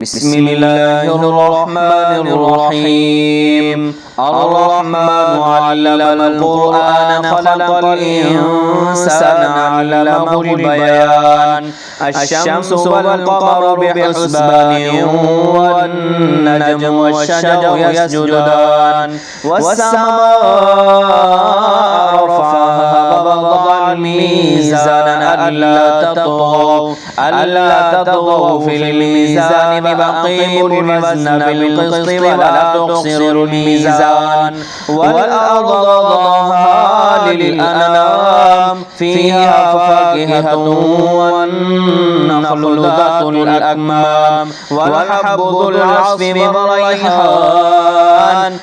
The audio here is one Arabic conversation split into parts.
بسم الله الرحمن الرحيم الرحمن علم القرآن خلق الإنسان علمه البيان الشمس والقمر بحسبان والنجم والشجر يسجدان والسماء رفعها ووضع الميزان ألا تطغوا في الميزان وأقيموا الوزن بالقسط ولا تخسروا الميزان والأرض وضعها للأنام فيها فاكهة والنخل ذات الأكمام والحب ذو العصف والريحان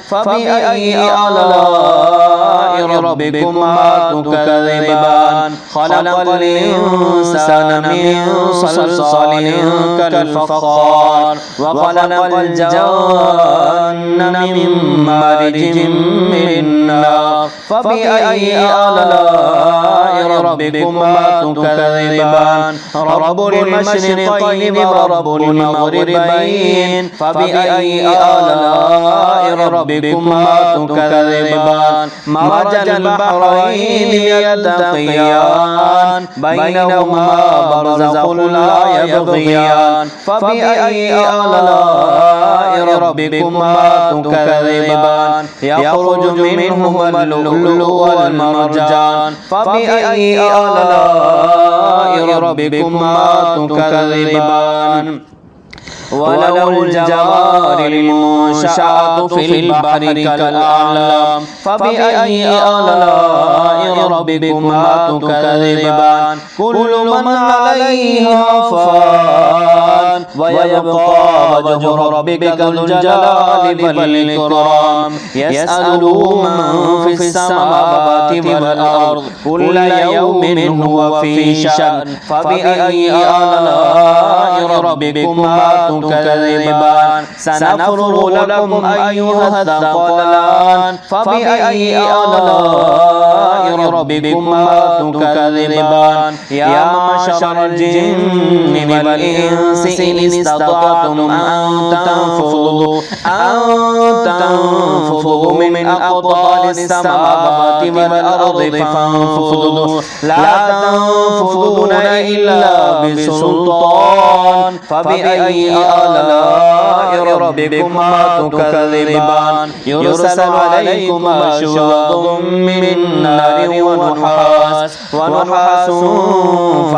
فبأي آلاء ربكما تكذبان خلق الإنسان من صلصال كالفخار وخلق الجن من مارج من نار فبأي آلاء ربكما تكذبان رب المشرقين ورب المغربين فبأي آلاء ربكما تكذبان مرج البحرين يلتقيان بينهما برزخ لا يبغيان فبأي آلاء ربكما تكذبان يخرج منهما اللؤلؤ والمرجان فبأي آلاء ربكما تكذبان وله الجوار المنشآت في البحر كالأعلام فبأي آلاء ربكما تكذبان كل من عليها فان ويبقى وجه ربك ذو الجلال والإكرام يسأله من في السماوات والأرض كل يوم هو في شأن فبأي آلاء ربكما تكذبان سنفرغ لكم أيها الثقلان فبأي آلاء ربكما تكذبان يا معشر الجن والإنس إن استطعتم أن تنفذوا من أقطار السماوات والأرض فانفذوا لا تنفذون إلا بسلطان فبأي آلاء ربكما تكذبان يرسل عليكما شواظ من نار ونحاس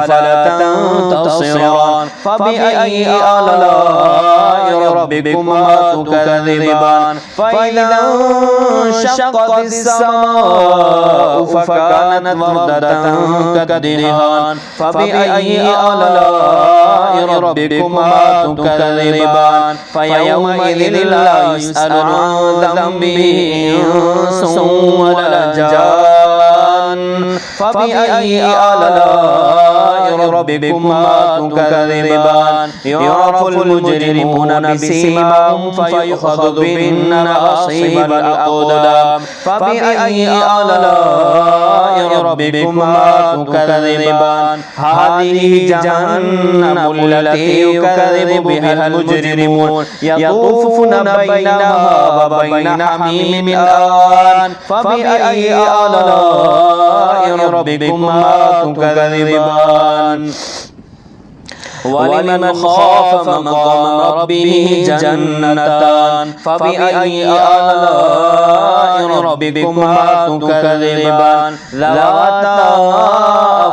فلا تنتصران فبأي آلاء ربكما تكذبان فإذا انشقت السماء فكانت وردة كالدهان فبأي آلاء ربكما تكذبان فيومئذ لا يسأل عن ذنبه إنس ولا جان فبأي آلاء ربكما تكذبان يعرف المجرمون بسيماهم فيؤخذ بالنواصي والأقدام فبأي آلاء ربكما تكذبان هذه جهنم التي يكذب بها المجرمون يطوفون بينها وبين حميم آن فبأي آلاء ربكما تكذبان ولمن خاف مقام ربه جنتان فبأي آلاء ربكما تكذبان ذواتا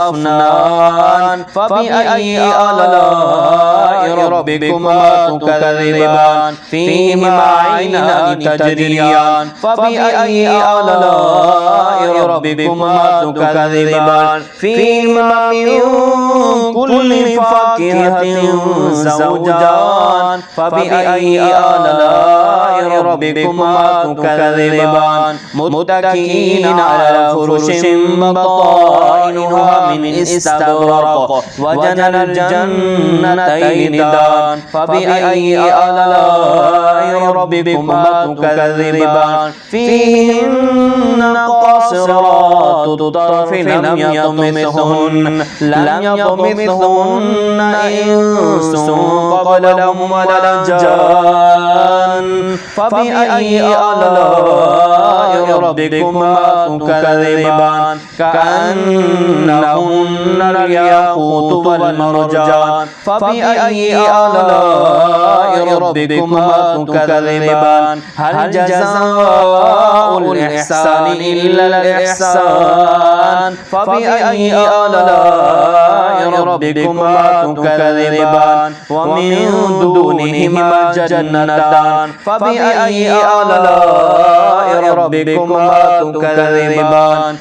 أفنان فبأي آلاء ربكما تكذبان فيهما عينان تجريان فبأي آلاء ربكما تكذبان فيهما من كل فاكهة زوجان فبأي آلاء ربكما تكذبان متكئين على فرش بطائنها من استبرق وجنى الجنتين دان فبأي آلاء ربكما تكذبان فيهن قاصرات الطرف لم يطمثهن إنس قبلهم ولا جان فبأي آلاء ربكما تكذبان كأنهن الياقوت والمرجان فبأي آلاء ربكما تكذبان هل جزاء الإحسان إلا الإحسان فبأي آلاء ربكما تكذبان ومن دونهما جنتان فبأي آلاء ربكما تكذبان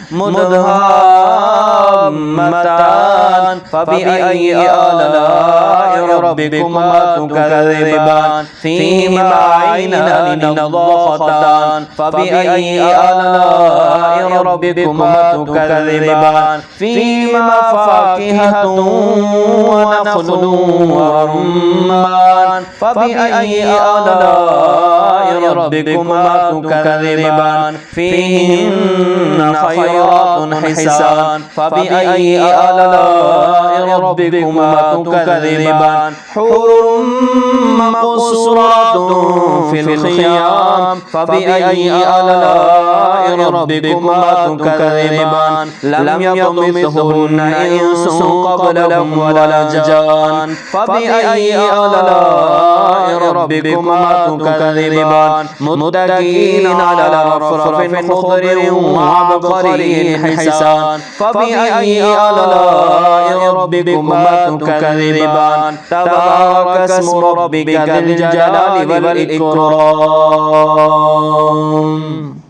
مدهامتان فبأي آلاء ربكما تكذبان فيهما عينان نضاختان فبأي آلاء ربكما تكذبان فيهما فاكهة ونخل ورمان فبأي آلاء ربكما تكذبان فيهن خيرات حسان فبأي آلاء ربكما تكذبان حور مقصورات في الخيام فبأي آلاء ربكما تكذبان لم يطمثهن إنس قبلهم ولا جان فبأي آلاء ربكما تكذبان متكئين على رفرف خضر وعبقري حسان فبأي آلاء ربكما تكذبان تبارك اسم ربك ذي الجلال والإكرام.